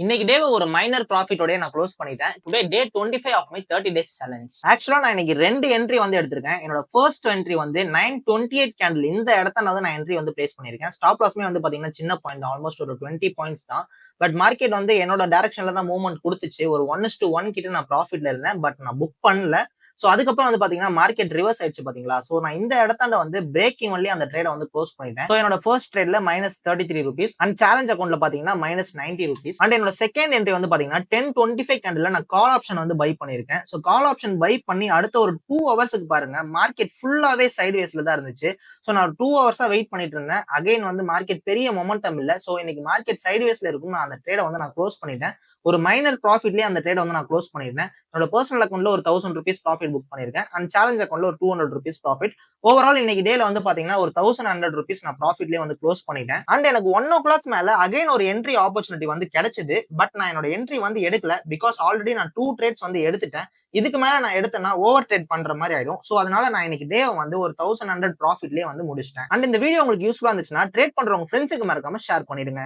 இன்னைக்கு டே ஒரு மைனர் ப்ராஃபிட்டோட நான் க்ளோஸ் பண்ணிட்டேன். Today day 25 of my 30 days challenge. ஆக்சுவலா நான் இன்னைக்கு 2 என்ட்ரி வந்து எடுத்திருக்கேன். என்னோட ஃபர்ஸ்ட் என்ட்ரி வந்து 928 கேண்டில் இந்த இடத்துல வந்து நான் என்ட்ரி வந்து பிளேஸ் பண்ணிருக்கேன். ஸ்டாப் லாஸ்மே வந்து பாத்தீங்கன்னா சின்ன பாயிண்ட் தான், ஆல்மோஸ்ட் ஒரு 20 பாயிண்ட்ஸ் தான். பட் மார்க்கெட் வந்து என்னோட டைரக்ஷன்ல தான் மூவ்மெண்ட் கொடுத்துச்சு. ஒரு 1:1 கிட்ட நான் ப்ராஃபிட்ல இருந்தேன். பட் நான் புக் பண்ணல. சோ அதுக்கப்புறம் வந்து பாத்தீங்கன்னா மார்க்கெட் ரிவர்ஸ் ஆயிடுச்சு பாத்தீங்களா. சோ நான் இந்த இடத்தாண்ட வந்து பிரேக்கிங் ஒன்லி அந்த ட்ரேட வந்து க்ளோஸ் பண்ணிட்டேன். சோ என்னோட ஃபர்ஸ்ட் ட்ரேட்ல -33 rupees அண்ட் சேலஞ்ச் அக்கௌண்ட்ல பாத்தீங்கன்னா -90 rupees. அண்ட் என்னோட செகண்ட் என்ட்ரி வந்து பாத்தீங்கன்னா 10:25 கேண்டில் நான் கால் ஆப்ஷன் வந்து பை பண்ணிருக்கேன். சோ கால் ஆப்ஷன் பை பண்ணி அடுத்த ஒரு 2 ஹவர்ஸ்க்கு பாருங்க மார்க்கெட் ஃபுல்லாவே சைட்வேஸ்ல தான் இருந்துச்சு. சோ நான் 2 ஹவர்ஸா வெயிட் பண்ணிட்டு இருந்தேன். அகைன் வந்து மார்க்கெட் பெரிய மொமெண்டம் இல்ல. சோ இன்னைக்கு மார்க்கெட் சைட்வேஸ்ல இருக்கும். நான் அந்த ட்ரேட வந்து நான் க்ளோஸ் பண்ணிட்டேன். ஒரு மைனர் ப்ராஃபிட்லயே அந்த ட்ரேட வந்து நான் க்ளோஸ் பண்ணிருந்தேன். என்னோட பர்சனல் அக்கௌண்ட்ல ஒரு 1000 rupees ப்ராஃபிட் புக் பண்ணிருக்கேன். அண்ட் சேலஞ்ச் அக்கௌண்ட்ல ஒரு 200 rupees ப்ராஃபிட். ஓவரால் இன்னைக்கு டேல வந்து பாத்தீங்கன்னா ஒரு 1100 rupees நான் ப்ராஃபிட்லயே வந்து க்ளோஸ் பண்ணிட்டேன். அண்ட் எனக்கு 1 o'clock மேல அகைன் ஒரு என்ட்ரி ஆப்பர்ச்சுனிட்டி வந்து கிடைச்சது. பட் நான் என்னோட என்ட்ரி வந்து எடுக்கல. பிகாஸ் ஆல்ரெடி நான் 2 ட்ரேட்ஸ் வந்து எடுத்துட்டேன். இதுக்கு மேல நான் எடுத்தேன்னா ஓவர் ட்ரேட் பண்ற மாதிரி ஆயிடும். சோ அதனால நான் இன்னைக்கு டே வந்து ஒரு 1100 ப்ராஃபிட்லயே வந்து முடிச்சிட்டேன். அண்ட் இந்த வீடியோ உங்களுக்கு யூஸ்ஃபுல்லா இருந்துச்சுன்னா ட்ரேட் பண்றவங்க ஃப்ரெண்ட்ஸுக்கு மறக்காம ஷேர் பண்ணிடுங்க.